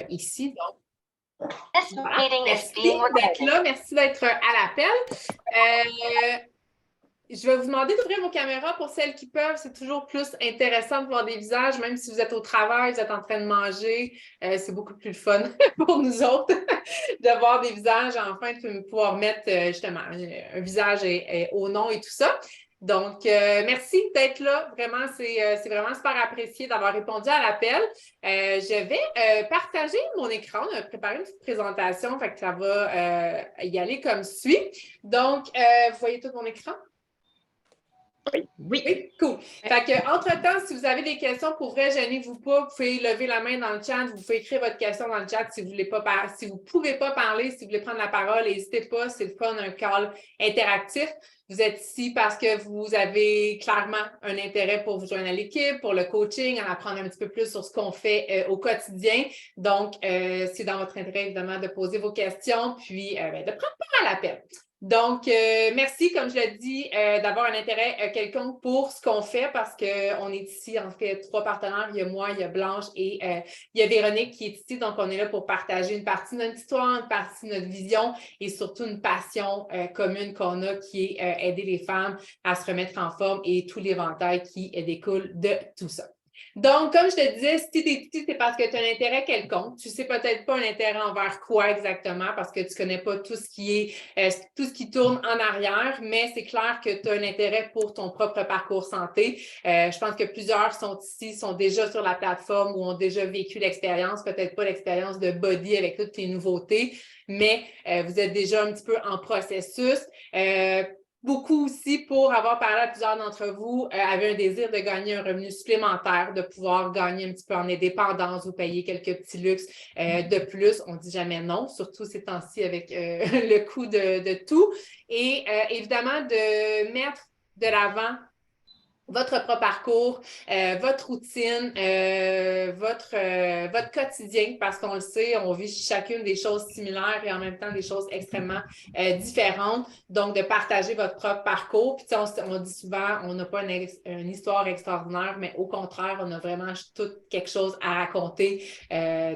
ici. Donc, This voilà. meeting is Merci being d'être recorded. là, merci d'être à l'appel. Je vais vous demander d'ouvrir vos caméras pour celles qui peuvent. C'est toujours plus intéressant de voir des visages, même si vous êtes au travail, vous êtes en train de manger. C'est beaucoup plus fun pour nous autres de voir des visages, enfin, de pouvoir mettre justement un visage au nom et tout ça. Donc, merci d'être là. Vraiment, c'est vraiment super apprécié d'avoir répondu à l'appel. Je vais partager mon écran. On a préparé une petite présentation, fait que ça va y aller comme suit. Donc, vous voyez tout mon écran? Oui, cool. Fait que, entre-temps, si vous avez des questions, pour vrai, gênez-vous pas. Vous pouvez lever la main dans le chat. Vous pouvez écrire votre question dans le chat si vous voulez pas si vous pouvez pas parler, si vous voulez prendre la parole, n'hésitez pas. C'est le fun, un call interactif. Vous êtes ici parce que vous avez clairement un intérêt pour vous joindre à l'équipe, pour le coaching, en apprendre un petit peu plus sur ce qu'on fait au quotidien. Donc, c'est dans votre intérêt, évidemment, de poser vos questions, puis de prendre part à l'appel. Donc, merci, comme je l'ai dit, d'avoir un intérêt quelconque pour ce qu'on fait parce qu'on est ici, en fait, 3 partenaires. Il y a moi, il y a Blanche et il y a Véronique qui est ici. Donc, on est là pour partager une partie de notre histoire, une partie de notre vision et surtout une passion commune qu'on a qui est aider les femmes à se remettre en forme et tout l'éventail qui découle de tout ça. Donc, comme je te disais, si tu es ici, c'est parce que tu as un intérêt quelconque. Tu ne sais peut-être pas un intérêt envers quoi exactement parce que tu ne connais pas tout ce qui tourne en arrière, mais c'est clair que tu as un intérêt pour ton propre parcours santé. Je pense que plusieurs sont ici, sont déjà sur la plateforme ou ont déjà vécu l'expérience, peut-être pas l'expérience de body avec toutes les nouveautés, mais vous êtes déjà un petit peu en processus. Beaucoup aussi pour avoir parlé à plusieurs d'entre vous, avaient un désir de gagner un revenu supplémentaire, de pouvoir gagner un petit peu en indépendance ou payer quelques petits luxes de plus. On ne dit jamais non, surtout ces temps-ci avec le coût de tout. Et évidemment, de mettre de l'avant votre propre parcours, votre routine, votre quotidien, parce qu'on le sait, on vit chacune des choses similaires et en même temps des choses extrêmement différentes. Donc, de partager votre propre parcours. Puis, on dit souvent, on n'a pas une histoire extraordinaire, mais au contraire, on a vraiment tout quelque chose à raconter.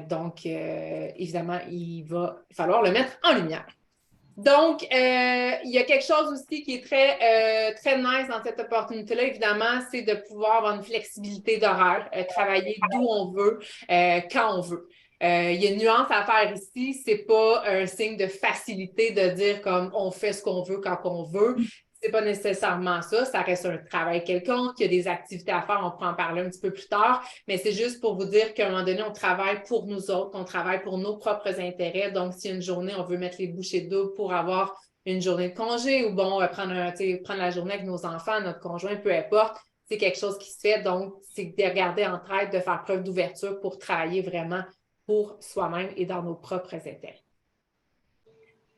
Donc, évidemment, il va falloir le mettre en lumière. Donc, il y a quelque chose aussi qui est très nice dans cette opportunité-là, évidemment, c'est de pouvoir avoir une flexibilité d'horaire, travailler d'où on veut, quand on veut. Il y a une nuance à faire ici, c'est pas un signe de facilité de dire comme on fait ce qu'on veut quand on veut. C'est pas nécessairement ça, ça reste un travail quelconque, il y a des activités à faire, on pourra en parler un petit peu plus tard, mais c'est juste pour vous dire qu'à un moment donné, on travaille pour nous autres, on travaille pour nos propres intérêts. Donc, si une journée, on veut mettre les bouchées doubles pour avoir une journée de congé ou bon, prendre la journée avec nos enfants, notre conjoint, peu importe, c'est quelque chose qui se fait. Donc, c'est de regarder entre aides, de faire preuve d'ouverture pour travailler vraiment pour soi-même et dans nos propres intérêts.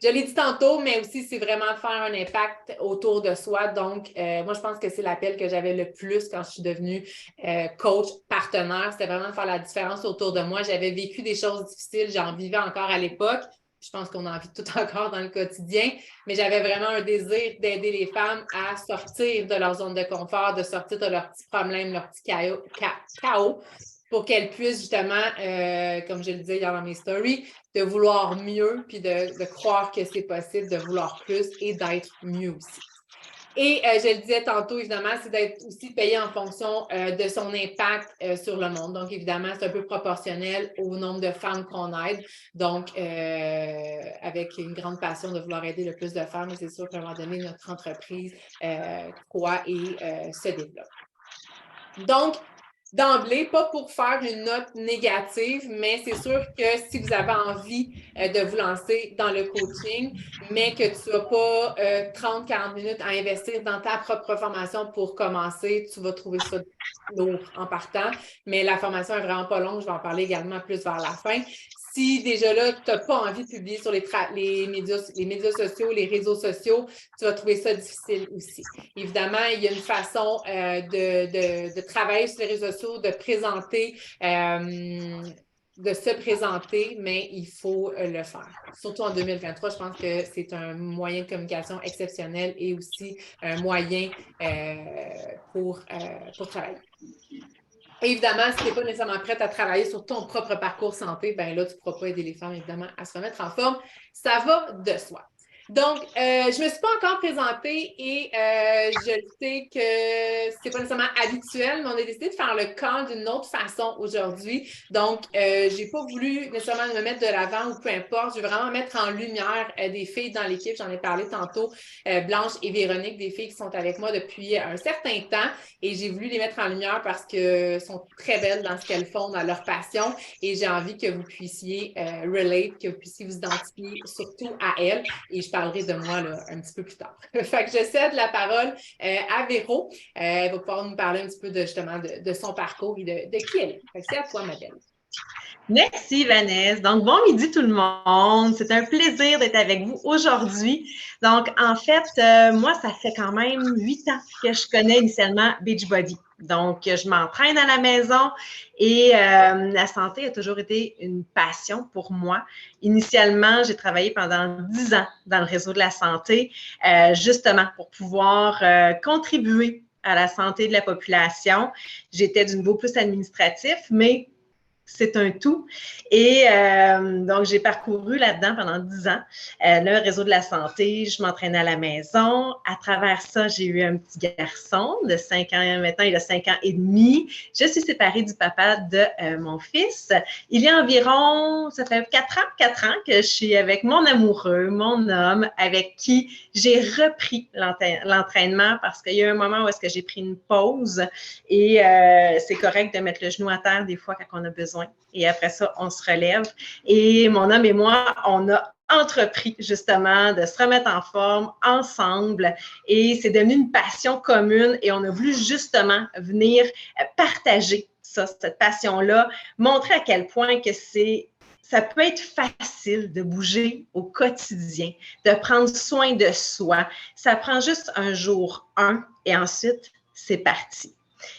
Je l'ai dit tantôt, mais aussi, c'est vraiment de faire un impact autour de soi. Donc, moi, je pense que c'est l'appel que j'avais le plus quand je suis devenue coach partenaire. C'était vraiment de faire la différence autour de moi. J'avais vécu des choses difficiles. J'en vivais encore à l'époque. Je pense qu'on en vit tout encore dans le quotidien, mais j'avais vraiment un désir d'aider les femmes à sortir de leur zone de confort, de sortir de leurs petits problèmes, leurs petits chaos pour qu'elles puissent justement, comme je le disais hier dans mes stories, de vouloir mieux, puis de croire que c'est possible, de vouloir plus et d'être mieux aussi. Et je le disais tantôt, évidemment, c'est d'être aussi payé en fonction de son impact sur le monde. Donc, évidemment, c'est un peu proportionnel au nombre de femmes qu'on aide. Donc, avec une grande passion de vouloir aider le plus de femmes, c'est sûr qu'à un moment donné, notre entreprise croît et se développe. Donc, d'emblée, pas pour faire une note négative, mais c'est sûr que si vous avez envie de vous lancer dans le coaching, mais que tu n'as pas 30-40 minutes à investir dans ta propre formation pour commencer, tu vas trouver ça lourd en partant. Mais la formation est vraiment pas longue, je vais en parler également plus vers la fin. Si déjà là, tu n'as pas envie de publier sur les médias sociaux, les réseaux sociaux, tu vas trouver ça difficile aussi. Évidemment, il y a une façon de travailler sur les réseaux sociaux, de se présenter, mais il faut le faire. Surtout en 2023, je pense que c'est un moyen de communication exceptionnel et aussi un moyen pour travailler. Évidemment, si tu n'es pas nécessairement prête à travailler sur ton propre parcours santé, ben là, tu ne pourras pas aider les femmes, évidemment, à se remettre en forme. Ça va de soi. Donc, je ne me suis pas encore présentée et je sais que ce n'est pas nécessairement habituel, mais on a décidé de faire le call d'une autre façon aujourd'hui. Donc, je n'ai pas voulu nécessairement me mettre de l'avant ou peu importe. Je veux vraiment mettre en lumière des filles dans l'équipe. J'en ai parlé tantôt, Blanche et Véronique, des filles qui sont avec moi depuis un certain temps. Et j'ai voulu les mettre en lumière parce qu'elles sont très belles dans ce qu'elles font, dans leur passion. Et j'ai envie que vous puissiez relate, que vous puissiez vous identifier surtout à elles. Et je parlerai de moi là, un petit peu plus tard. Fait que je cède la parole à Véro. Elle va pouvoir nous parler un petit peu justement de son parcours et de qui elle est. Fait que c'est à toi, ma belle. Merci Vanessa. Donc, bon midi tout le monde. C'est un plaisir d'être avec vous aujourd'hui. Donc, en fait, moi, ça fait quand même 8 ans que je connais initialement Beachbody. Donc, je m'entraîne à la maison et la santé a toujours été une passion pour moi. Initialement, j'ai travaillé pendant 10 ans dans le réseau de la santé, justement pour pouvoir contribuer à la santé de la population. J'étais du niveau plus administratif, mais c'est un tout. Et donc, j'ai parcouru là-dedans pendant 10 ans le réseau de la santé. Je m'entraînais à la maison. À travers ça, j'ai eu un petit garçon de 5 ans. Maintenant, il a 5 ans et demi. Je suis séparée du papa de mon fils. Il y a environ, ça fait 4 ans que je suis avec mon amoureux, mon homme, avec qui j'ai repris l'entraînement parce qu'il y a un moment où est-ce que j'ai pris une pause et c'est correct de mettre le genou à terre des fois quand on a besoin. Et après ça, on se relève. Et mon homme et moi, on a entrepris justement de se remettre en forme ensemble et c'est devenu une passion commune et on a voulu justement venir partager ça, cette passion-là, montrer à quel point que ça peut être facile de bouger au quotidien, de prendre soin de soi. Ça prend juste un jour, et ensuite, c'est parti.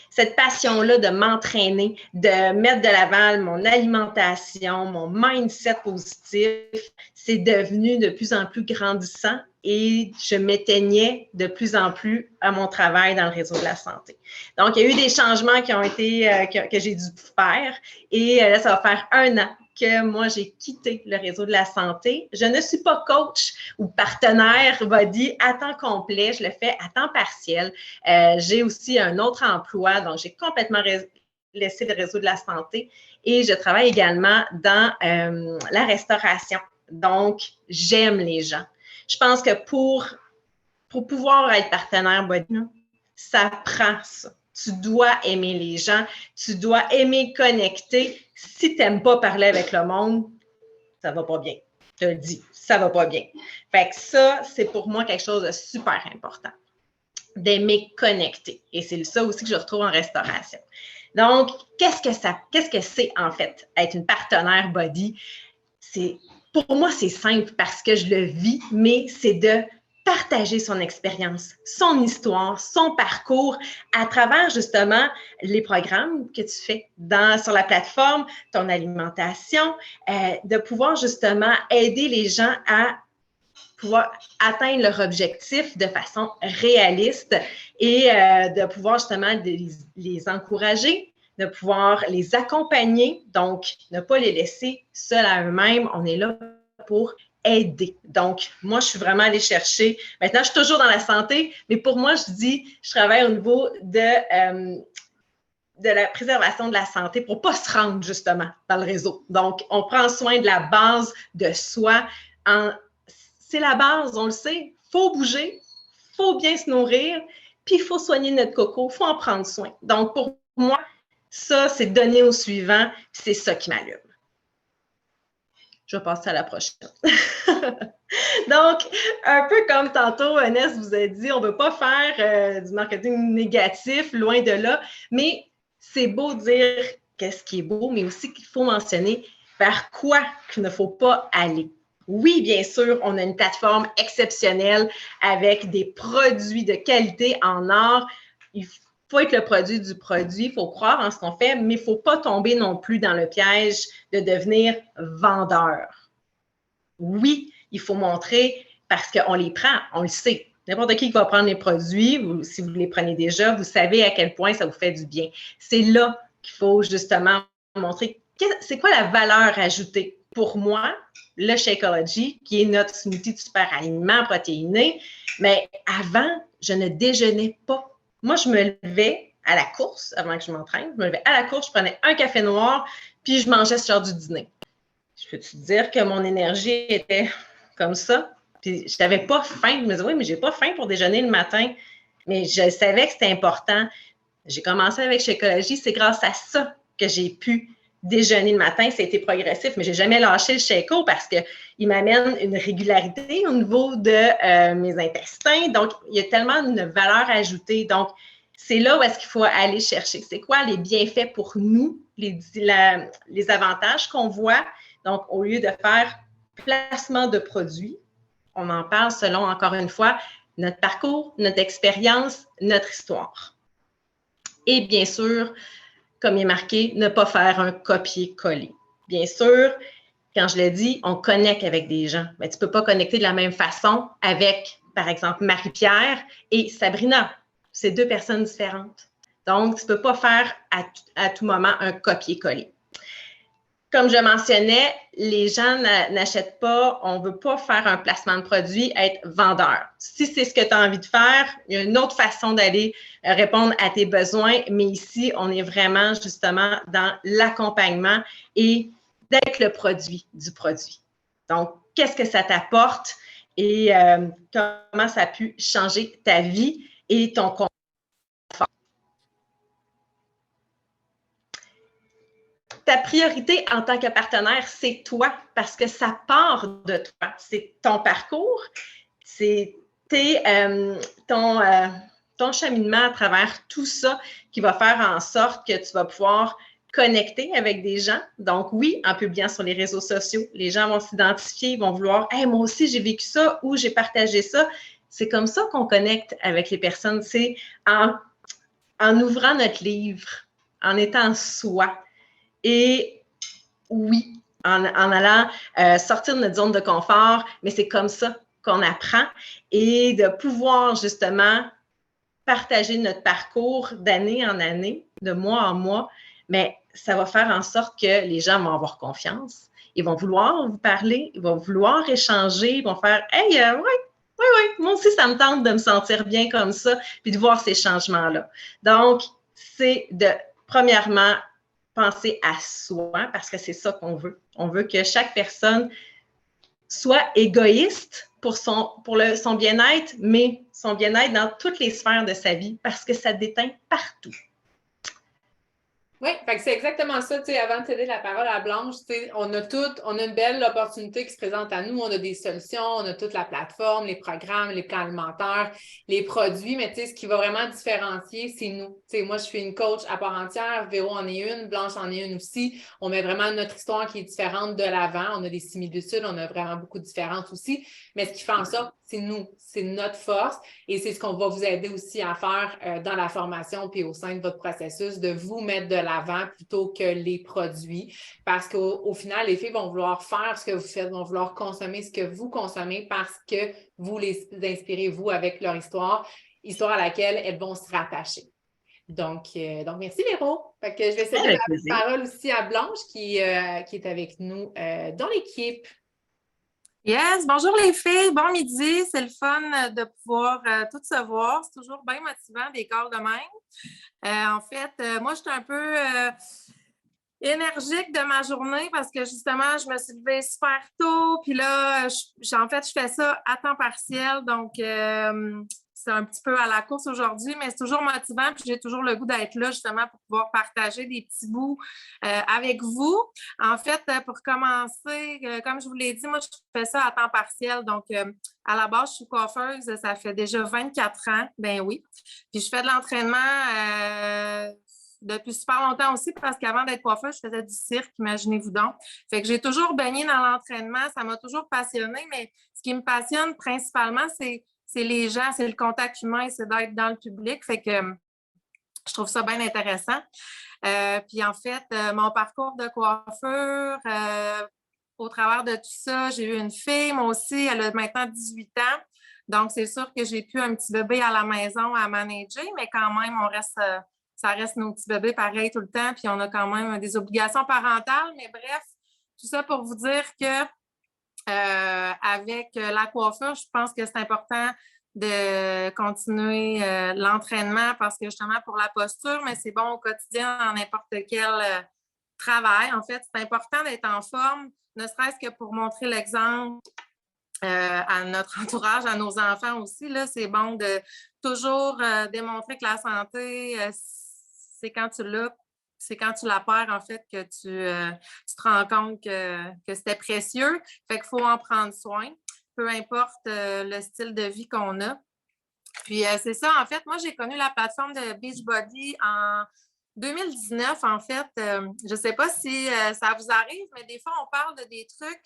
Cette passion-là de m'entraîner, de mettre de l'avant mon alimentation, mon mindset positif, c'est devenu de plus en plus grandissant et je m'éteignais de plus en plus à mon travail dans le réseau de la santé. Donc, il y a eu des changements qui ont été, que j'ai dû faire et là, ça va faire 1 an que moi, j'ai quitté le réseau de la santé. Je ne suis pas coach ou partenaire body à temps complet. Je le fais à temps partiel. J'ai aussi un autre emploi, donc j'ai complètement laissé le réseau de la santé et je travaille également dans la restauration. Donc, j'aime les gens. Je pense que pour pouvoir être partenaire body, ça prend ça. Tu dois aimer les gens, tu dois aimer connecter. Si tu n'aimes pas parler avec le monde, ça ne va pas bien. Je te le dis, ça ne va pas bien. Fait que ça, c'est pour moi quelque chose de super important, d'aimer connecter. Et c'est ça aussi que je retrouve en restauration. Donc, qu'est-ce que c'est en fait, être une partenaire body? Pour moi, c'est simple parce que je le vis, mais c'est de partager son expérience, son histoire, son parcours à travers justement les programmes que tu fais sur la plateforme, ton alimentation, de pouvoir justement aider les gens à pouvoir atteindre leur objectif de façon réaliste et de pouvoir justement les encourager, de pouvoir les accompagner, donc ne pas les laisser seuls à eux-mêmes. On est là pour aider. Donc, moi, je suis vraiment allée chercher. Maintenant, je suis toujours dans la santé, mais pour moi, je travaille au niveau de la préservation de la santé pour ne pas se rendre justement dans le réseau. Donc, on prend soin de la base de soi. C'est la base, on le sait. Il faut bouger, il faut bien se nourrir, puis il faut soigner notre coco, il faut en prendre soin. Donc, pour moi, ça, c'est donner au suivant, c'est ça qui m'allume. Je vais passer à la prochaine. Donc, un peu comme tantôt, Vanessa vous a dit, on ne veut pas faire du marketing négatif, loin de là, mais c'est beau dire qu'est-ce qui est beau, mais aussi qu'il faut mentionner vers quoi qu'il ne faut pas aller. Oui, bien sûr, on a une plateforme exceptionnelle avec des produits de qualité en or. Il faut être le produit du produit, il faut croire en ce qu'on fait, mais il ne faut pas tomber non plus dans le piège de devenir vendeur. Oui, il faut montrer parce qu'on les prend, on le sait. N'importe qui va prendre les produits, si vous les prenez déjà, vous savez à quel point ça vous fait du bien. C'est là qu'il faut justement montrer c'est quoi la valeur ajoutée. Pour moi, le Shakeology, qui est notre smoothie de super aliments protéinés, mais avant, je ne déjeunais pas. Moi, je me levais à la course, avant que je m'entraîne, je me levais à la course, je prenais un café noir, puis je mangeais ce genre du dîner. Je peux te dire que mon énergie était comme ça, puis je n'avais pas faim. Je me disais, oui, mais je n'ai pas faim pour déjeuner le matin. Mais je savais que c'était important. J'ai commencé avec Shakeology, c'est grâce à ça que j'ai pu déjeuner le matin. Ça a été progressif, mais je n'ai jamais lâché le Shake-O parce qu'il m'amène une régularité au niveau de mes intestins. Donc, il y a tellement une valeur ajoutée. Donc, c'est là où est-ce qu'il faut aller chercher. C'est quoi les bienfaits pour nous, les avantages qu'on voit. Donc, au lieu de faire placement de produits, on en parle selon, encore une fois, notre parcours, notre expérience, notre histoire. Et bien sûr, comme il est marqué, ne pas faire un copier-coller. Bien sûr, quand je l'ai dit, on connecte avec des gens. Mais tu ne peux pas connecter de la même façon avec, par exemple, Marie-Pierre et Sabrina. C'est deux personnes différentes. Donc, tu ne peux pas faire à tout moment un copier-coller. Comme je mentionnais, les gens n'achètent pas, on ne veut pas faire un placement de produit, être vendeur. Si c'est ce que tu as envie de faire, il y a une autre façon d'aller répondre à tes besoins, mais ici, on est vraiment justement dans l'accompagnement et d'être le produit du produit. Donc, qu'est-ce que ça t'apporte et comment ça a pu changer ta vie et ton confort. Ta priorité en tant que partenaire, c'est toi, parce que ça part de toi. C'est ton parcours, c'est ton cheminement à travers tout ça qui va faire en sorte que tu vas pouvoir connecter avec des gens. Donc oui, en publiant sur les réseaux sociaux, les gens vont s'identifier, vont vouloir « Hey, moi aussi, j'ai vécu ça » ou « J'ai partagé ça ». C'est comme ça qu'on connecte avec les personnes. C'est en ouvrant notre livre, en étant soi. Et oui, en allant sortir de notre zone de confort, mais c'est comme ça qu'on apprend et de pouvoir justement partager notre parcours d'année en année, de mois en mois, mais ça va faire en sorte que les gens vont avoir confiance. Ils vont vouloir vous parler, ils vont vouloir échanger, ils vont faire « Hey, oui, moi aussi, ça me tente de me sentir bien comme ça, puis de voir ces changements-là. » Donc, c'est de, premièrement, penser à soi, parce que c'est ça qu'on veut. On veut que chaque personne soit égoïste pour son bien-être, mais son bien-être dans toutes les sphères de sa vie, parce que ça déteint partout. Oui, c'est exactement ça. Avant de céder la parole à Blanche, on a une belle opportunité qui se présente à nous. On a des solutions, on a toute la plateforme, les programmes, les plans alimentaires, les produits, mais ce qui va vraiment différencier, c'est nous. Moi, je suis une coach à part entière, Véro en est une, Blanche en est une aussi. On met vraiment notre histoire qui est différente de l'avant. On a des similitudes, on a vraiment beaucoup de différences aussi. Mais ce qui fait en sorte, c'est nous, c'est notre force et c'est ce qu'on va vous aider aussi à faire dans la formation puis au sein de votre processus, de vous mettre de l'avant plutôt que les produits parce qu'au final, les filles vont vouloir faire ce que vous faites, vont vouloir consommer ce que vous consommez parce que vous les inspirez, vous, avec leur histoire à laquelle elles vont se rattacher. Donc merci Véro. Je vais céder la parole aussi à Blanche qui est avec nous dans l'équipe. Yes, bonjour les filles, bon midi, c'est le fun de pouvoir toutes se voir, c'est toujours bien motivant des calls de même. En fait, moi je suis un peu énergique de ma journée parce que justement, je me suis levée super tôt, puis là, en fait, je fais ça à temps partiel, donc c'est un petit peu à la course aujourd'hui, mais c'est toujours motivant, puis j'ai toujours le goût d'être là justement pour pouvoir partager des petits bouts avec vous. En fait, pour commencer, comme je vous l'ai dit, moi, je fais ça à temps partiel, donc à la base, je suis coiffeuse, ça fait déjà 24 ans, ben oui, puis je fais de l'entraînement depuis super longtemps aussi, parce qu'avant d'être coiffeuse, je faisais du cirque, imaginez-vous donc. Fait que j'ai toujours baigné dans l'entraînement, ça m'a toujours passionnée, mais ce qui me passionne principalement, c'est les gens, c'est le contact humain, c'est d'être dans le public. Fait que je trouve ça bien intéressant. Puis en fait, mon parcours de coiffeur, au travers de tout ça, j'ai eu une fille, moi aussi, elle a maintenant 18 ans. Donc, c'est sûr que j'ai pu un petit bébé à la maison à manager, mais quand même, on reste ça reste nos petits bébés pareil tout le temps, puis on a quand même des obligations parentales. Mais bref, tout ça pour vous dire que avec la coiffure, je pense que c'est important de continuer l'entraînement parce que justement pour la posture, mais c'est bon au quotidien dans n'importe quel travail. En fait, c'est important d'être en forme, ne serait-ce que pour montrer l'exemple à notre entourage, à nos enfants aussi. Là, c'est bon de toujours démontrer que la santé, c'est quand tu l'as, c'est quand tu la perds, en fait, que tu te rends compte que c'était précieux. Fait qu'il faut en prendre soin, peu importe le style de vie qu'on a. Puis, c'est ça, en fait, moi, j'ai connu la plateforme de Beachbody en 2019, en fait. Je ne sais pas si ça vous arrive, mais des fois, on parle de des trucs,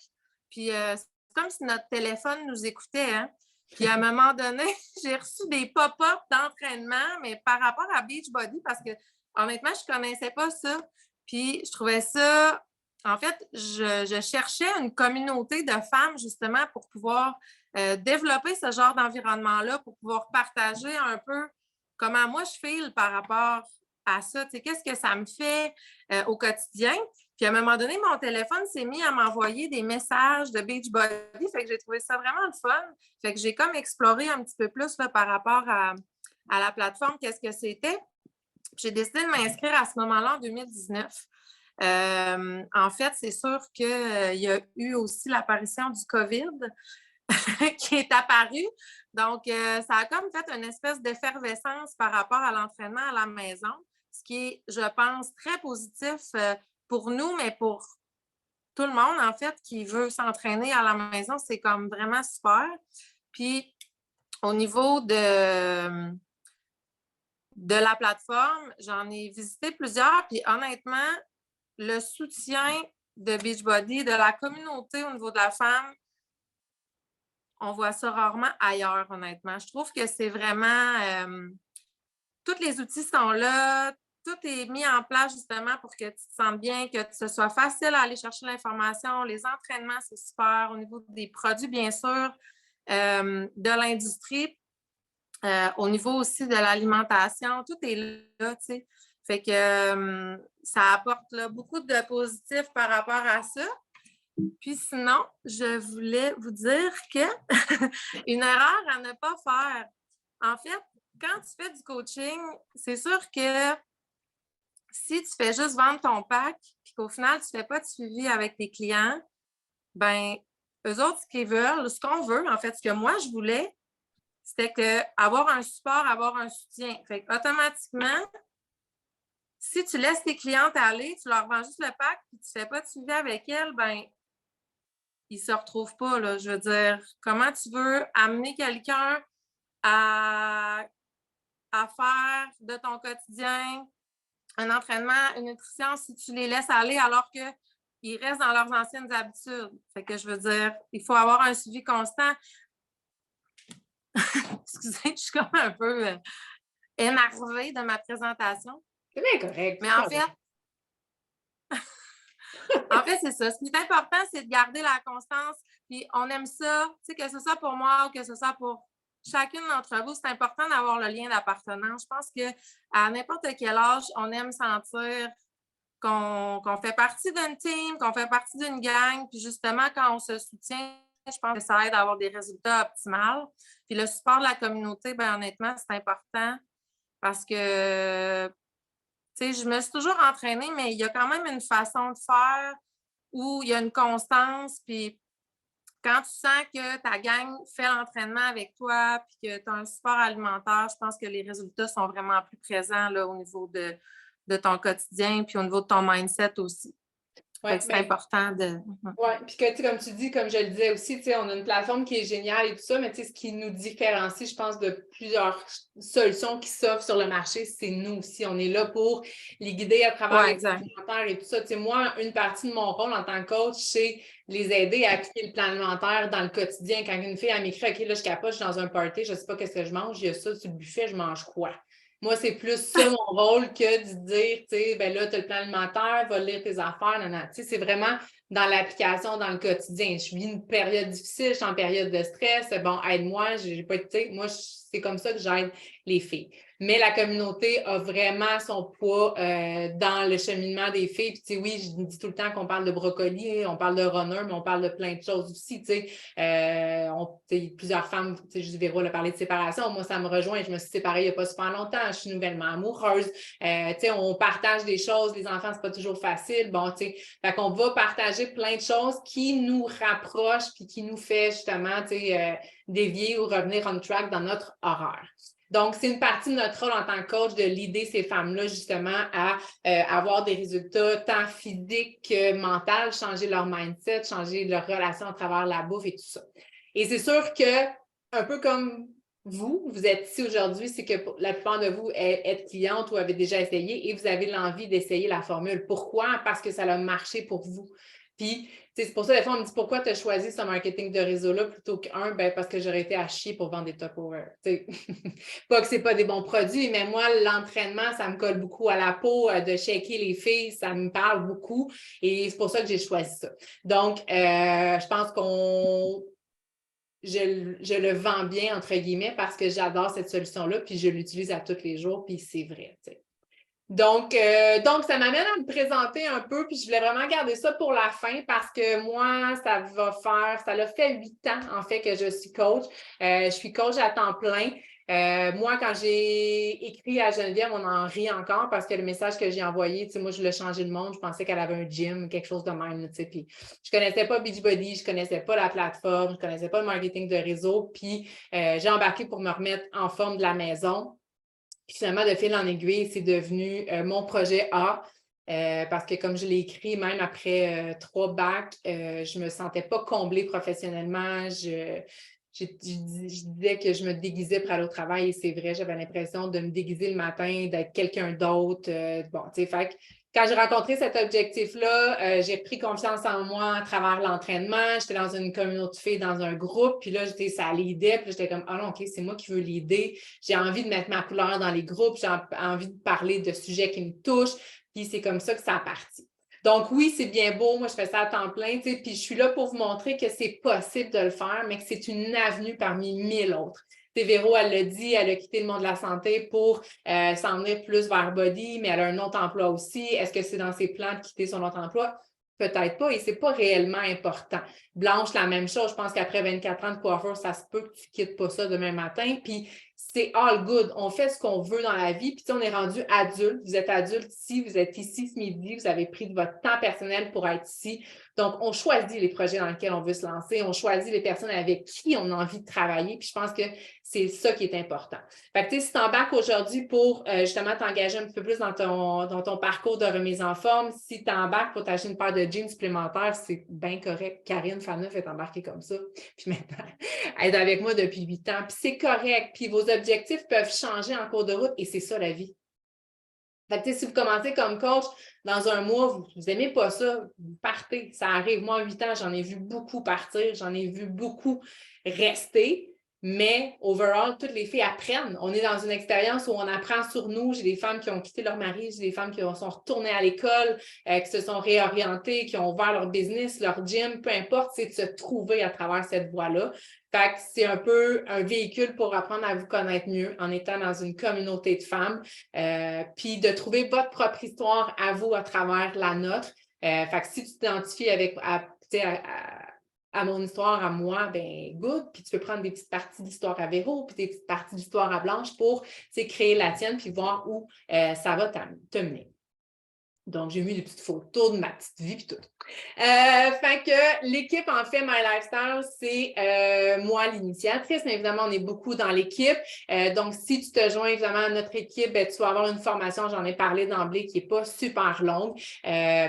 puis c'est comme si notre téléphone nous écoutait, hein? Puis, à un moment donné, j'ai reçu des pop-up d'entraînement, mais par rapport à Beachbody, parce que honnêtement, je ne connaissais pas ça. Puis, je trouvais ça... En fait, je cherchais une communauté de femmes, justement, pour pouvoir développer ce genre d'environnement-là, pour pouvoir partager un peu comment moi je file par rapport à ça. Tu sais, qu'est-ce que ça me fait au quotidien? Puis, à un moment donné, mon téléphone s'est mis à m'envoyer des messages de Beachbody. Fait que j'ai trouvé ça vraiment le fun. Fait que j'ai comme exploré un petit peu plus là, par rapport à la plateforme, qu'est-ce que c'était. J'ai décidé de m'inscrire à ce moment-là en 2019. En fait, c'est sûr qu'il y a eu aussi l'apparition du COVID qui est apparu. Donc, ça a comme fait une espèce d'effervescence par rapport à l'entraînement à la maison, ce qui est, je pense, très positif pour nous, mais pour tout le monde, en fait, qui veut s'entraîner à la maison, c'est comme vraiment super. Puis, au niveau de la plateforme, j'en ai visité plusieurs, puis honnêtement, le soutien de Beachbody, de la communauté au niveau de la femme, on voit ça rarement ailleurs, honnêtement. Je trouve que c'est vraiment... tous les outils sont là, tout est mis en place justement pour que tu te sentes bien, que ce soit facile à aller chercher l'information. Les entraînements, c'est super. Au niveau des produits, bien sûr, de l'industrie, au niveau aussi de l'alimentation, tout est là, tu sais. Fait que ça apporte là, beaucoup de positifs par rapport à ça. Puis sinon, je voulais vous dire que une erreur à ne pas faire. En fait, quand tu fais du coaching, c'est sûr que si tu fais juste vendre ton pack puis qu'au final, tu ne fais pas de suivi avec tes clients, ben eux autres, ce qu'ils veulent, ce qu'on veut, en fait, ce que moi, je voulais, c'était avoir un support, avoir un soutien. Fait automatiquement, si tu laisses tes clientes aller, tu leur vends juste le pack puis tu ne fais pas de suivi avec elles, ben ils ne se retrouvent pas, là. Je veux dire, comment tu veux amener quelqu'un à faire de ton quotidien un entraînement, une nutrition si tu les laisses aller alors qu'ils restent dans leurs anciennes habitudes. Fait que je veux dire, il faut avoir un suivi constant. Excusez, je suis comme un peu énervée de ma présentation. C'est bien correct. Mais en fait, c'est ça. Ce qui est important, c'est de garder la constance. Puis on aime ça, tu sais, que ce soit pour moi ou que ce soit pour chacune d'entre vous, c'est important d'avoir le lien d'appartenance. Je pense qu'à n'importe quel âge, on aime sentir qu'on fait partie d'une team, qu'on fait partie d'une gang. Puis justement, quand on se soutient, je pense que ça aide à avoir des résultats optimaux. Puis le support de la communauté, bien honnêtement, c'est important parce que, tu sais, je me suis toujours entraînée, mais il y a quand même une façon de faire où il y a une constance. Puis quand tu sens que ta gang fait l'entraînement avec toi puis que tu as un support alimentaire, je pense que les résultats sont vraiment plus présents là, au niveau de ton quotidien puis au niveau de ton mindset aussi. Ouais, c'est important de... Oui, puis que, tu sais, comme tu dis, comme je le disais aussi, tu sais, on a une plateforme qui est géniale et tout ça, mais tu sais, ce qui nous différencie, je pense, de plusieurs solutions qui s'offrent sur le marché, c'est nous aussi. On est là pour les guider à travers les alimentaires et tout ça. Tu sais, moi, une partie de mon rôle en tant que coach, c'est les aider à appliquer le plan alimentaire dans le quotidien. Quand une fille, elle m'écrit, OK, là, je capote, je suis dans un party, je ne sais pas qu'est-ce que je mange, il y a ça sur le buffet, je mange quoi? Moi, c'est plus ça mon rôle que de dire, tu sais, ben là, tu as le plan alimentaire, va lire tes affaires, nanana. Tu sais, c'est vraiment dans l'application, dans le quotidien. Je vis une période difficile, je suis en période de stress, bon, aide-moi, j'ai pas été, moi, c'est comme ça que j'aide les filles. Mais la communauté a vraiment son poids dans le cheminement des filles. Puis, tu sais, oui, je dis tout le temps qu'on parle de brocoli, on parle de runner, mais on parle de plein de choses aussi. Tu sais, plusieurs femmes, tu sais, Véro a parlé de séparation. Moi, ça me rejoint. Je me suis séparée il n'y a pas super longtemps. Je suis nouvellement amoureuse. Tu sais, on partage des choses. Les enfants, c'est pas toujours facile. Bon, tu sais, fait qu'on va partager plein de choses qui nous rapprochent puis qui nous fait justement, tu sais, dévier ou revenir on track dans notre horaire. Donc, c'est une partie de notre rôle en tant que coach de l'aider ces femmes-là justement à avoir des résultats tant physiques que mentaux, changer leur mindset, changer leur relation à travers la bouffe et tout ça. Et c'est sûr que, un peu comme vous êtes ici aujourd'hui, c'est que la plupart de vous êtes cliente ou avez déjà essayé et vous avez l'envie d'essayer la formule. Pourquoi? Parce que ça a marché pour vous. Puis, c'est pour ça, des fois, on me dit pourquoi tu as choisi ce marketing de réseau-là plutôt qu'un? Ben, parce que j'aurais été à chier pour vendre des Tupperware. Pas que ce n'est pas des bons produits, mais moi, l'entraînement, ça me colle beaucoup à la peau, de shaker les filles, ça me parle beaucoup et c'est pour ça que j'ai choisi ça. Donc, je pense je le vends bien, entre guillemets, parce que j'adore cette solution-là, puis je l'utilise à tous les jours, puis c'est vrai, tu sais. Donc, ça m'amène à me présenter un peu, puis je voulais vraiment garder ça pour la fin parce que moi, ça l'a fait 8 ans, en fait, que je suis coach. Je suis coach à temps plein. Moi, quand j'ai écrit à Geneviève, on en rit encore parce que le message que j'ai envoyé, tu sais, moi, je l'ai changé le monde. Je pensais qu'elle avait un gym, quelque chose de même, tu sais. Puis, je connaissais pas Beachbody, je connaissais pas la plateforme, je connaissais pas le marketing de réseau. Puis, j'ai embarqué pour me remettre en forme de la maison. Puis finalement, de fil en aiguille, c'est devenu mon projet A. Parce que comme je l'ai écrit, même après 3 bacs, je ne me sentais pas comblée professionnellement. Je disais que je me déguisais pour aller au travail et c'est vrai, j'avais l'impression de me déguiser le matin, d'être quelqu'un d'autre. Bon, tu sais, fait que quand j'ai rencontré cet objectif-là, j'ai pris confiance en moi à travers l'entraînement. J'étais dans une communauté de filles, dans un groupe, puis là, ça leadait, puis j'étais comme, ah non, OK, c'est moi qui veux l'aider. J'ai envie de mettre ma couleur dans les groupes, j'ai envie de parler de sujets qui me touchent, puis c'est comme ça que ça a parti. Donc oui, c'est bien beau, moi je fais ça à temps plein, tu sais, puis je suis là pour vous montrer que c'est possible de le faire, mais que c'est une avenue parmi 1000 autres. Véro, elle l'a dit, elle a quitté le monde de la santé pour s'en venir plus vers body, mais elle a un autre emploi aussi. Est-ce que c'est dans ses plans de quitter son autre emploi? Peut-être pas, et ce n'est pas réellement important. Blanche, la même chose. Je pense qu'après 24 ans de coiffeur, ça se peut que tu ne quittes pas ça demain matin. Puis c'est all good. On fait ce qu'on veut dans la vie. Puis on est rendu adulte. Vous êtes adulte ici, vous êtes ici ce midi, vous avez pris de votre temps personnel pour être ici. Donc, on choisit les projets dans lesquels on veut se lancer. On choisit les personnes avec qui on a envie de travailler. Puis je pense que c'est ça qui est important. Fait que, tu sais, si tu embarques aujourd'hui pour justement t'engager un petit peu plus dans ton parcours de remise en forme, si tu embarques pour t'acheter une paire de jeans supplémentaires, c'est bien correct. Karine Faneuf est embarquée comme ça. Puis maintenant, elle est avec moi depuis 8 ans. Puis c'est correct. Puis vos objectifs peuvent changer en cours de route et c'est ça la vie. Fait que, si vous commencez comme coach, dans un mois, vous n'aimez pas ça, vous partez. Ça arrive. Moi, en 8 ans, j'en ai vu beaucoup partir, j'en ai vu beaucoup rester. Mais, overall, toutes les filles apprennent. On est dans une expérience où on apprend sur nous. J'ai des femmes qui ont quitté leur mari, j'ai des femmes qui sont retournées à l'école, qui se sont réorientées, qui ont ouvert leur business, leur gym, peu importe, c'est de se trouver à travers cette voie-là. Fait que c'est un peu un véhicule pour apprendre à vous connaître mieux en étant dans une communauté de femmes, puis de trouver votre propre histoire à vous à travers la nôtre. Fait que si tu t'identifies à mon histoire, à moi, ben good, puis tu peux prendre des petites parties d'histoire à Véro, puis des petites parties d'histoire à Blanche pour créer la tienne, puis voir où ça va te mener. Donc, j'ai mis des petites photos de ma petite vie, puis tout. Fait que l'équipe, en fait, My Lifestyle, c'est moi l'initiatrice, mais évidemment, on est beaucoup dans l'équipe. Donc, si tu te joins évidemment à notre équipe, ben, tu vas avoir une formation, j'en ai parlé d'emblée, qui n'est pas super longue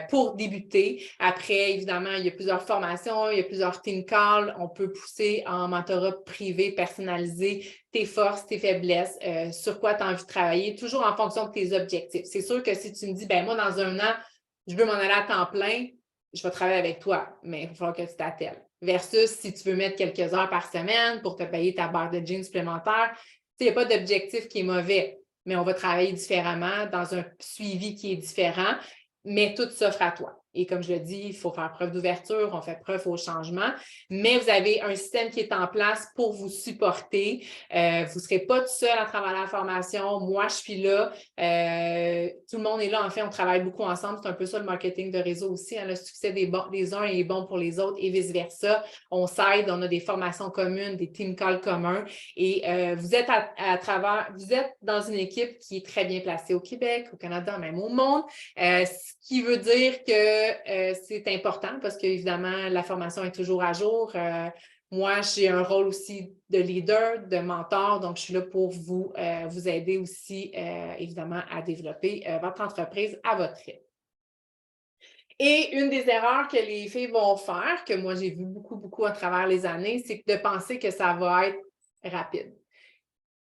pour débuter. Après, évidemment, il y a plusieurs formations, il y a plusieurs team calls. On peut pousser en mentorat privé, personnalisé, tes forces, tes faiblesses, sur quoi tu as envie de travailler, toujours en fonction de tes objectifs. C'est sûr que si tu me dis, ben moi, dans un an, je veux m'en aller à temps plein, je vais travailler avec toi, mais il va falloir que tu t'attelles. Versus si tu veux mettre quelques heures par semaine pour te payer ta barre de jeans supplémentaire, il n'y a pas d'objectif qui est mauvais, mais on va travailler différemment dans un suivi qui est différent, mais tout s'offre à toi. Et comme je le dis, il faut faire preuve d'ouverture, on fait preuve au changement, mais vous avez un système qui est en place pour vous supporter. Vous ne serez pas tout seul à travers la formation. Moi, je suis là. Tout le monde est là. En fait, on travaille beaucoup ensemble. C'est un peu ça le marketing de réseau aussi. Hein. Le succès des uns est bon pour les autres et vice-versa. On s'aide, on a des formations communes, des team calls communs. Et vous êtes vous êtes dans une équipe qui est très bien placée au Québec, au Canada, même au monde, ce qui veut dire que c'est important parce qu'évidemment, la formation est toujours à jour. Moi, j'ai un rôle aussi de leader, de mentor, donc je suis là pour vous aider aussi, évidemment, à développer votre entreprise à votre rythme. Et une des erreurs que les filles vont faire, que moi j'ai vu beaucoup à travers les années, c'est de penser que ça va être rapide.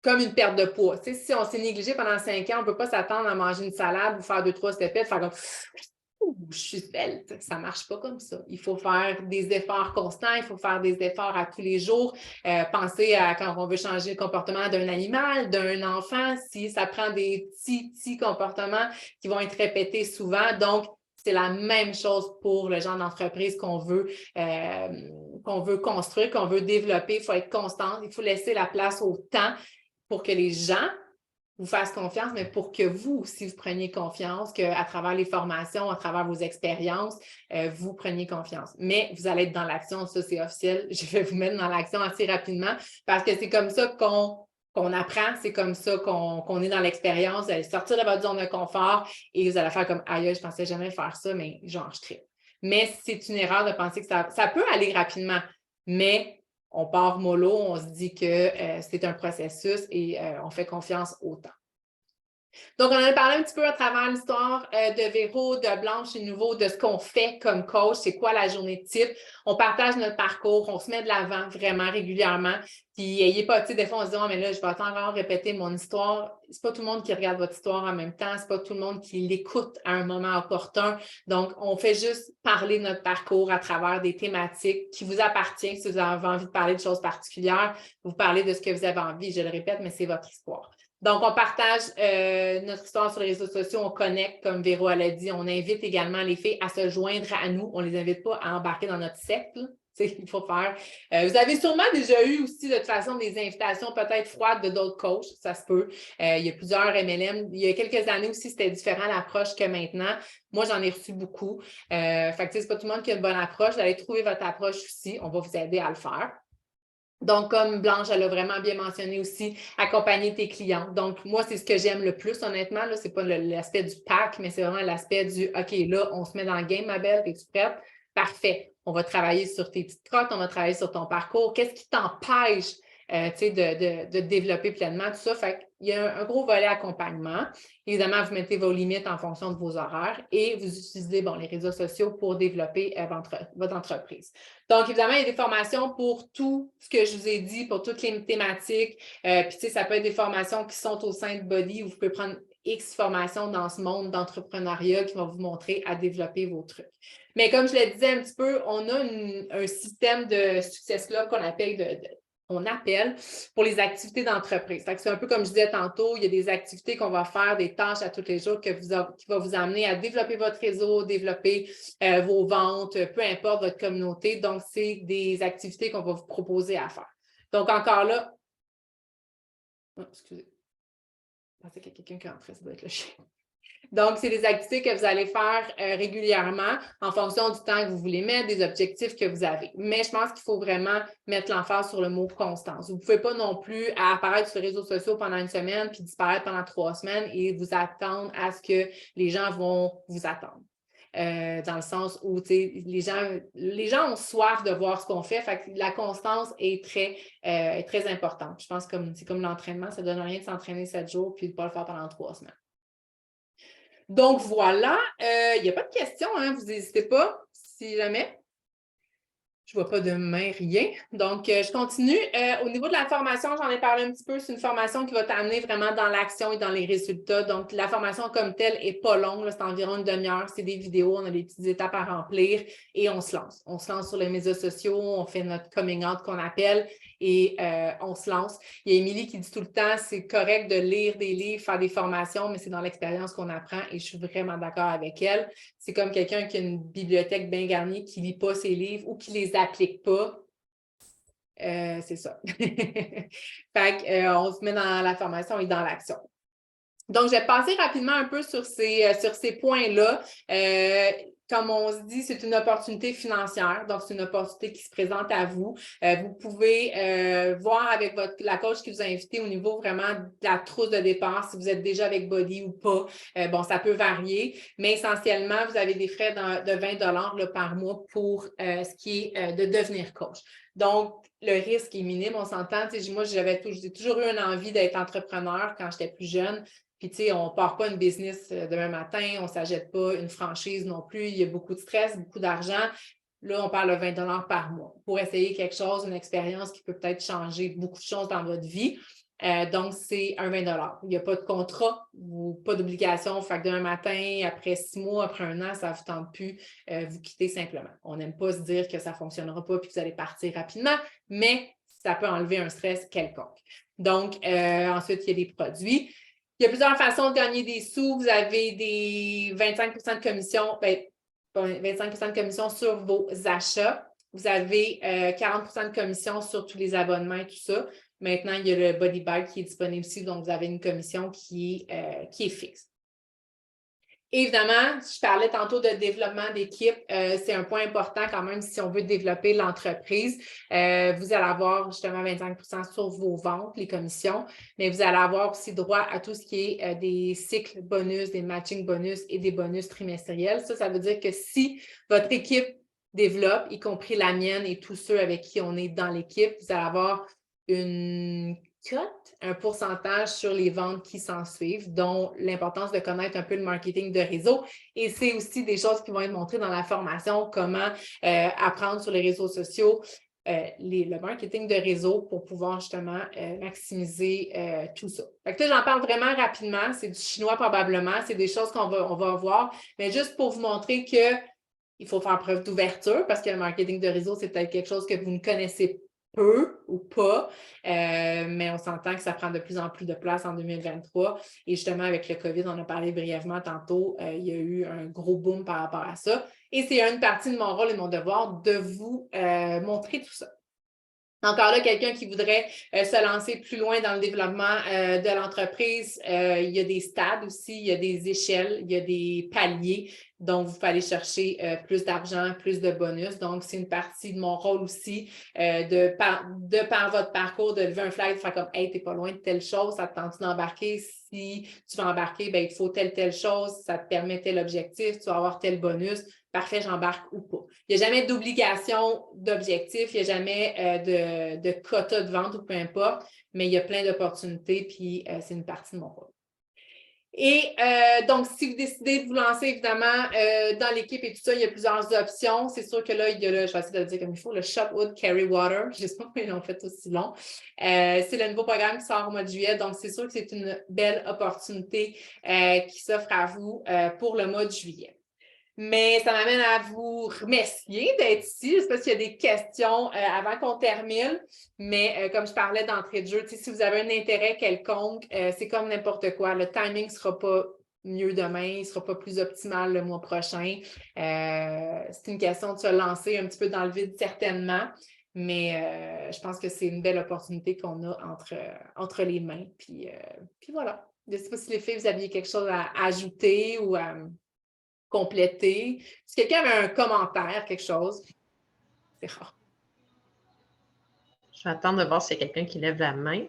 Comme une perte de poids. Tu sais, si on s'est négligé pendant 5 ans, on ne peut pas s'attendre à manger une salade ou faire 2-3 stepettes, faire comme je suis svelte. Ça ne marche pas comme ça. Il faut faire des efforts constants, il faut faire des efforts à tous les jours. Pensez à quand on veut changer le comportement d'un animal, d'un enfant, si ça prend des petits comportements qui vont être répétés souvent. Donc, c'est la même chose pour le genre d'entreprise qu'on veut construire, qu'on veut développer. Il faut être constant, il faut laisser la place au temps pour que les gens vous fassent confiance, mais pour que vous aussi, vous preniez confiance, qu'à travers les formations, à travers vos expériences, vous preniez confiance. Mais vous allez être dans l'action, ça c'est officiel. Je vais vous mettre dans l'action assez rapidement parce que c'est comme ça qu'on apprend, c'est comme ça qu'on est dans l'expérience. Vous allez sortir de votre zone de confort et vous allez faire comme « Aïe, je ne pensais jamais faire ça, mais genre, je tripe. » Mais c'est une erreur de penser que ça peut aller rapidement, mais on part mollo, on se dit que c'est un processus et on fait confiance au temps. Donc, on en a parlé un petit peu à travers l'histoire de Véro, de Blanche et Nouveau, de ce qu'on fait comme coach, c'est quoi la journée type. On partage notre parcours, on se met de l'avant vraiment régulièrement. Puis, ayez pas, tu sais, des fois, on se dit, oh, mais là, je vais encore répéter mon histoire. C'est pas tout le monde qui regarde votre histoire en même temps, c'est pas tout le monde qui l'écoute à un moment opportun. Donc, on fait juste parler de notre parcours à travers des thématiques qui vous appartiennent. Si vous avez envie de parler de choses particulières, vous parlez de ce que vous avez envie. Je le répète, mais c'est votre histoire. Donc, on partage notre histoire sur les réseaux sociaux, on connecte, comme Véro l'a dit. On invite également les filles à se joindre à nous. On ne les invite pas à embarquer dans notre secte. Il faut faire. Vous avez sûrement déjà eu aussi, de toute façon, des invitations peut-être froides de d'autres coachs. Ça se peut. Il y a plusieurs MLM. Il y a quelques années aussi, c'était différent l'approche que maintenant. Moi, j'en ai reçu beaucoup. Fait que, c'est pas tout le monde qui a une bonne approche. Vous allez trouver votre approche aussi. On va vous aider à le faire. Donc, comme Blanche, elle a vraiment bien mentionné aussi, accompagner tes clients. Donc, moi, c'est ce que j'aime le plus, honnêtement. Ce n'est pas l'aspect du pack, mais c'est vraiment l'aspect du « OK, là, on se met dans le game, ma belle, es-tu prête? » Parfait. On va travailler sur tes petites crottes, on va travailler sur ton parcours. Qu'est-ce qui t'empêche de développer pleinement tout ça? Fait qu'il y a un gros volet accompagnement. Évidemment, vous mettez vos limites en fonction de vos horaires et vous utilisez les réseaux sociaux pour développer votre entreprise. Donc, évidemment, il y a des formations pour tout ce que je vous ai dit, pour toutes les thématiques. Puis, tu sais, ça peut être des formations qui sont au sein de Body où vous pouvez prendre X formations dans ce monde d'entrepreneuriat qui vont vous montrer à développer vos trucs. Mais comme je le disais un petit peu, on a un système de success-là qu'on appelle pour les activités d'entreprise. C'est un peu comme je disais tantôt, il y a des activités qu'on va faire, des tâches à tous les jours qui va vous amener à développer votre réseau, développer vos ventes, peu importe votre communauté. Donc, c'est des activités qu'on va vous proposer à faire. Donc, encore là, excusez, je pensais qu'il y a quelqu'un qui est entré, ça doit être le chien. Donc, c'est des activités que vous allez faire régulièrement en fonction du temps que vous voulez mettre, des objectifs que vous avez. Mais je pense qu'il faut vraiment mettre l'emphase sur le mot constance. Vous ne pouvez pas non plus apparaître sur les réseaux sociaux pendant une semaine puis disparaître pendant 3 semaines et vous attendre à ce que les gens vont vous attendre. Dans le sens où les gens ont soif de voir ce qu'on fait. Fait que la constance est très importante. Je pense que c'est comme l'entraînement, ça ne donne rien de s'entraîner 7 jours puis de ne pas le faire pendant 3 semaines. Donc, voilà. Il n'y a pas de questions, hein? Vous n'hésitez pas, si jamais. Je vois pas de main, rien. Donc, je continue. Au niveau de la formation, j'en ai parlé un petit peu. C'est une formation qui va t'amener vraiment dans l'action et dans les résultats. Donc, la formation comme telle est pas longue. C'est environ une demi-heure. C'est des vidéos. On a des petites étapes à remplir et on se lance. On se lance sur les médias sociaux. On fait notre coming out qu'on appelle et on se lance. Il y a Émilie qui dit tout le temps, c'est correct de lire des livres, faire des formations, mais c'est dans l'expérience qu'on apprend et je suis vraiment d'accord avec elle. C'est comme quelqu'un qui a une bibliothèque bien garnie, qui ne lit pas ses livres ou qui ne les applique pas. C'est ça. Fait on se met dans la formation et dans l'action. Donc, je vais passer rapidement un peu sur ces points-là. Comme on se dit, c'est une opportunité financière, donc c'est une opportunité qui se présente à vous. Vous pouvez voir avec la coach qui vous a invité au niveau vraiment de la trousse de départ, si vous êtes déjà avec Body ou pas. Bon, ça peut varier, mais essentiellement, vous avez des frais de 20 $ par mois pour ce qui est de devenir coach. Donc, le risque est minime, on s'entend. Moi, j'ai toujours eu une envie d'être entrepreneur quand j'étais plus jeune. Puis, tu sais, on ne part pas une business demain matin, on ne s'achète pas une franchise non plus. Il y a beaucoup de stress, beaucoup d'argent. Là, on parle de 20 $ par mois pour essayer quelque chose, une expérience qui peut peut-être changer beaucoup de choses dans votre vie. Donc, c'est un 20 $. Il n'y a pas de contrat ou pas d'obligation. Fait que demain matin, après 6 mois, après 1 an, ça ne vous tente plus, vous quittez simplement. On n'aime pas se dire que ça ne fonctionnera pas puis que vous allez partir rapidement, mais ça peut enlever un stress quelconque. Donc, ensuite, il y a des produits. Il y a plusieurs façons de gagner des sous. Vous avez des 25 % de commission, 25 % de commission sur vos achats. Vous avez 40 % de commission sur tous les abonnements et tout ça. Maintenant, il y a le Body Bag qui est disponible ici, donc vous avez une commission qui est fixe. Évidemment, je parlais tantôt de développement d'équipe. C'est un point important quand même si on veut développer l'entreprise. Vous allez avoir justement 25 % sur vos ventes, les commissions, mais vous allez avoir aussi droit à tout ce qui est des cycles bonus, des matching bonus et des bonus trimestriels. Ça veut dire que si votre équipe développe, y compris la mienne et tous ceux avec qui on est dans l'équipe, vous allez avoir une cote, un pourcentage sur les ventes qui s'en suivent, dont l'importance de connaître un peu le marketing de réseau. Et c'est aussi des choses qui vont être montrées dans la formation, comment apprendre sur les réseaux sociaux, le marketing de réseau pour pouvoir justement maximiser tout ça. Fait que là, j'en parle vraiment rapidement. C'est du chinois probablement. C'est des choses qu'on va voir. Mais juste pour vous montrer que il faut faire preuve d'ouverture parce que le marketing de réseau, c'est peut-être quelque chose que vous ne connaissez peu ou pas, mais on s'entend que ça prend de plus en plus de place en 2023. Et justement, avec le COVID, on a parlé brièvement tantôt, il y a eu un gros boom par rapport à ça. Et c'est une partie de mon rôle et mon devoir de vous montrer tout ça. Encore là, quelqu'un qui voudrait se lancer plus loin dans le développement de l'entreprise, il y a des stades aussi, il y a des échelles, il y a des paliers. Donc, vous pouvez aller chercher plus d'argent, plus de bonus. Donc, c'est une partie de mon rôle aussi de par votre parcours, de lever un flag, de faire comme « Hey, t'es pas loin de telle chose, ça te tente d'embarquer? Si tu veux embarquer, ben, il te faut telle chose, ça te permet tel objectif, tu vas avoir tel bonus. » Parfait, j'embarque ou pas. Il n'y a jamais d'obligation d'objectif, il n'y a jamais de quota de vente ou peu importe, mais il y a plein d'opportunités, puis c'est une partie de mon rôle. Et donc, si vous décidez de vous lancer, évidemment, dans l'équipe et tout ça, il y a plusieurs options. C'est sûr que là, il y a je vais essayer de le dire comme il faut, le Shopwood Carry Water. Je ne sais pas pourquoi ils l'ont fait aussi long. C'est le nouveau programme qui sort au mois de juillet. Donc, c'est sûr que c'est une belle opportunité qui s'offre à vous pour le mois de juillet. Mais ça m'amène à vous remercier d'être ici. Je ne sais pas s'il y a des questions avant qu'on termine, mais comme je parlais d'entrée de jeu, si vous avez un intérêt quelconque, c'est comme n'importe quoi. Le timing ne sera pas mieux demain, il ne sera pas plus optimal le mois prochain. C'est une question de se lancer un petit peu dans le vide, certainement, mais je pense que c'est une belle opportunité qu'on a entre les mains. Puis voilà. Je ne sais pas si les filles, vous aviez quelque chose à ajouter ou à compléter. Si quelqu'un avait un commentaire, quelque chose, c'est rare. Je vais attendre de voir s'il y a quelqu'un qui lève la main.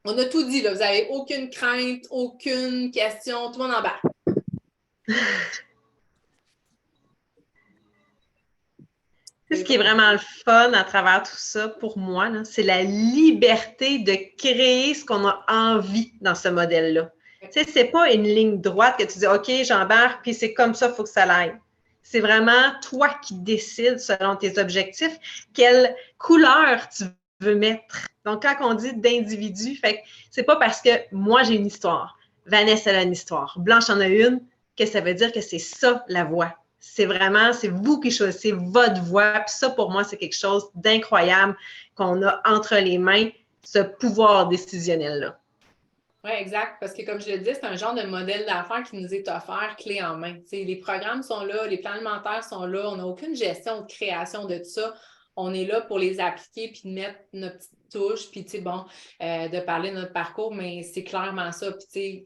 On a tout dit, là. Vous n'avez aucune crainte, aucune question. Tout le monde embarque. Ce qui est vraiment le fun à travers tout ça, pour moi, c'est la liberté de créer ce qu'on a envie dans ce modèle-là. Tu sais, c'est pas une ligne droite que tu dis « OK, j'embarque, puis c'est comme ça, il faut que ça aille. » C'est vraiment toi qui décides, selon tes objectifs, quelle couleur tu veux mettre. Donc, quand on dit d'individu, fait que c'est pas parce que moi, j'ai une histoire, Vanessa a une histoire, Blanche en a une, que ça veut dire que c'est ça, la voix. C'est vous qui choisissez votre voix. Puis ça, pour moi, c'est quelque chose d'incroyable qu'on a entre les mains, ce pouvoir décisionnel-là. Oui, exact. Parce que comme je le dis, c'est un genre de modèle d'affaires qui nous est offert clé en main. T'sais, les programmes sont là, les plans alimentaires sont là, on n'a aucune gestion de création de tout ça. On est là pour les appliquer puis de mettre notre petite touche, puis de parler de notre parcours, mais c'est clairement ça. Puis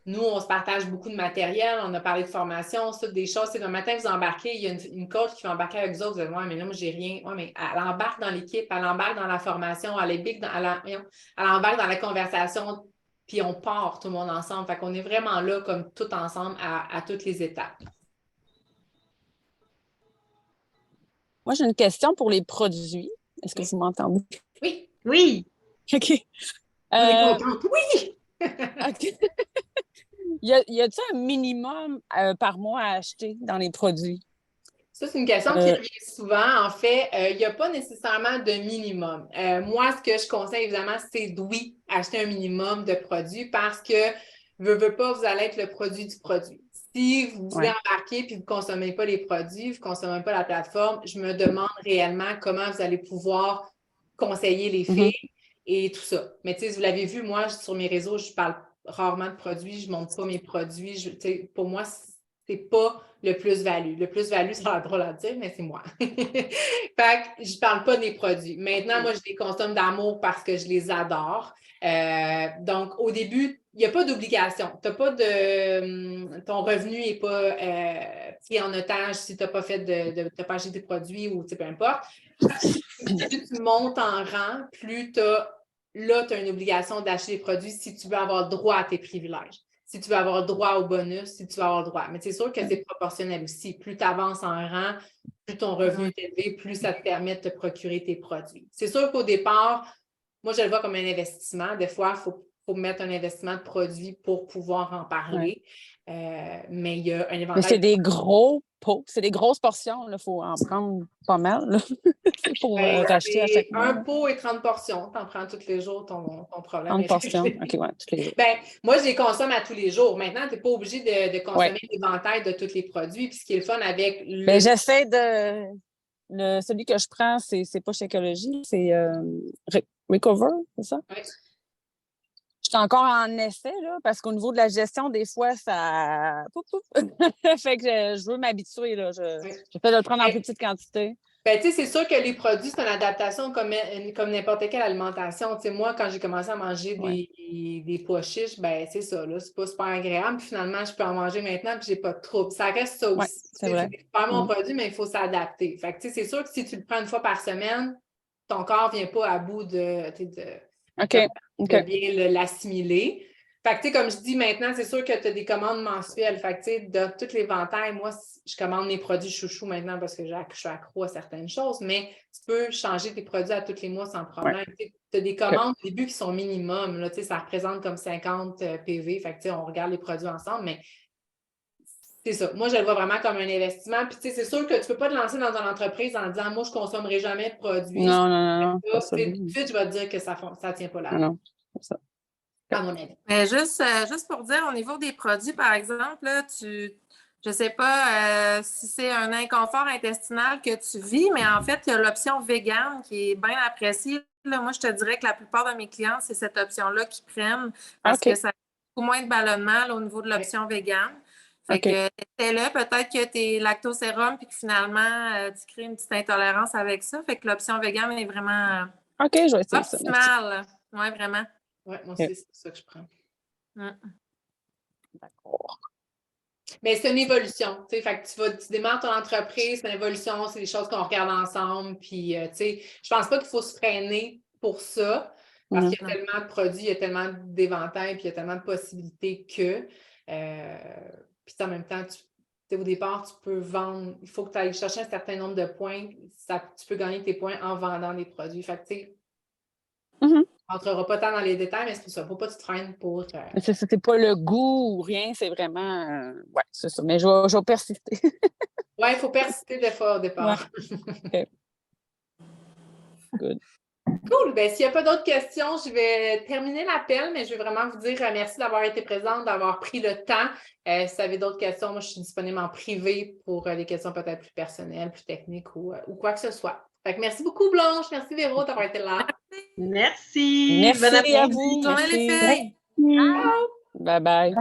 nous, on se partage beaucoup de matériel, on a parlé de formation, ça, des choses. C'est le matin, vous embarquez, il y a une coach qui va embarquer avec vous autres, vous allez mais là, moi, j'ai rien. Oui, mais elle embarque dans l'équipe, elle embarque dans la formation, elle embarque dans la conversation, puis on part tout le monde ensemble. Fait qu'on est vraiment là comme tout ensemble à toutes les étapes. Moi, j'ai une question pour les produits. Est-ce que vous m'entendez? Oui. Oui. OK. On est contente. Oui! OK. Y a-t-il un minimum par mois à acheter dans les produits? Ça, c'est une question qui revient souvent. En fait, il n'y a pas nécessairement de minimum. Moi, ce que je conseille, évidemment, c'est oui, acheter un minimum de produits parce que, veux pas, vous allez être le produit du produit. Si vous voulez embarquer et vous ne consommez pas les produits, vous ne consommez pas la plateforme, je me demande réellement comment vous allez pouvoir conseiller les filles et tout ça. Mais tu sais, vous l'avez vu, moi, sur mes réseaux, je parle rarement de produits, je ne montre pas mes produits. Pour moi, c'est pas le plus-value. Le plus-value, ça a drôle à dire, mais c'est moi. Fait que je parle pas des produits. Maintenant, moi, je les consomme d'amour parce que je les adore. Donc, au début, il n'y a pas d'obligation. T'as pas de ton revenu n'est pas pris en otage si tu n'as pas fait t'as pas acheté des produits ou peu importe. Plus tu montes en rang, plus tu as une obligation d'acheter des produits si tu veux avoir droit à tes privilèges. Si tu veux avoir droit au bonus, si tu veux avoir droit. Mais c'est sûr que c'est proportionnel aussi. Plus tu avances en rang, plus ton revenu est élevé, plus ça te permet de te procurer tes produits. C'est sûr qu'au départ, moi, je le vois comme un investissement. Des fois, il faut mettre un investissement de produits pour pouvoir en parler. Mais il y a un éventail. Mais c'est des gros pots, c'est des grosses portions. Il faut en prendre pas mal là, pour racheter à chaque mois. Un pot et 30 portions. Tu en prends tous les jours, ton problème. 30 portions. OK, ouais, tous les jours. Moi, je les consomme à tous les jours. Maintenant, tu n'es pas obligé de consommer l'éventail de tous les produits. Puis ce qui est le fun avec le. J'essaie de. Celui que je prends, c'est pas chez Écologie, c'est Recover, c'est ça? Oui. Je suis encore en essai, là, parce qu'au niveau de la gestion, des fois, ça. Fait que je veux m'habituer, là. J'essaie de le prendre en plus petite quantité. C'est sûr que les produits, c'est une adaptation comme n'importe quelle alimentation. Moi, quand j'ai commencé à manger des pois chiches, c'est ça, là, c'est pas super agréable. Puis finalement, je peux en manger maintenant, puis j'ai pas de trouble. Ça reste ça aussi. C'est vrai. C'est pas mon produit, mais il faut s'adapter. Fait que c'est sûr que si tu le prends une fois par semaine, ton corps vient pas à bout de bien l'assimiler. Fait que, comme je dis maintenant, c'est sûr que tu as des commandes mensuelles. Fait que, de toutes les ventailles, moi, je commande mes produits chouchous maintenant parce que je suis accro à certaines choses, mais tu peux changer tes produits à tous les mois sans problème. Tu as des commandes au début qui sont minimum. Là, ça représente comme 50 PV. Fait que, on regarde les produits ensemble, mais c'est ça. Moi, je le vois vraiment comme un investissement. Puis, c'est sûr que tu ne peux pas te lancer dans une entreprise en disant, moi, je ne consommerai jamais de produits. Non. Tout de suite, je vais te dire que ça ne tient pas là. Non, c'est ça. À mon avis. Mais juste pour dire, au niveau des produits, par exemple, là, je ne sais pas si c'est un inconfort intestinal que tu vis, mais en fait, il y a l'option végane qui est bien appréciée. Là, moi, je te dirais que la plupart de mes clients, c'est cette option-là qu'ils prennent parce que ça a beaucoup moins de ballonnement là, au niveau de l'option végane. Fait que essaie-le, peut-être que tu es lactosérum puis que finalement, tu crées une petite intolérance avec ça. Fait que l'option végane est vraiment je vais essayer optimale. Oui, vraiment. Oui, moi aussi, c'est ça que je prends. D'accord. Mais c'est une évolution. Fait que tu démarres ton entreprise, c'est une évolution, c'est des choses qu'on regarde ensemble. Puis, je pense pas qu'il faut se freiner pour ça parce qu'il y a tellement de produits, il y a tellement d'éventails, puis il y a tellement de possibilités que. Puis en même temps, au départ, tu peux vendre, il faut que tu ailles chercher un certain nombre de points. Tu peux gagner tes points en vendant des produits. Fait que, tu sais, on n'entrera pas tant dans les détails, mais c'est pour ça. Il ne faut pas que tu te freines pour. C'est pas le goût ou rien, c'est vraiment. C'est ça. Mais je vais persister. Oui, il faut persister des fois au départ. Ouais. Good. Cool. Ben, s'il n'y a pas d'autres questions, je vais terminer l'appel, mais je vais vraiment vous dire merci d'avoir été présente, d'avoir pris le temps. Si vous avez d'autres questions, moi, je suis disponible en privé pour des questions peut-être plus personnelles, plus techniques ou quoi que ce soit. Fait que merci beaucoup, Blanche. Merci, Véro, d'avoir été là. Merci. Merci Bon à après-midi. vous. Bonne journée, les Merci. filles! Bye bye.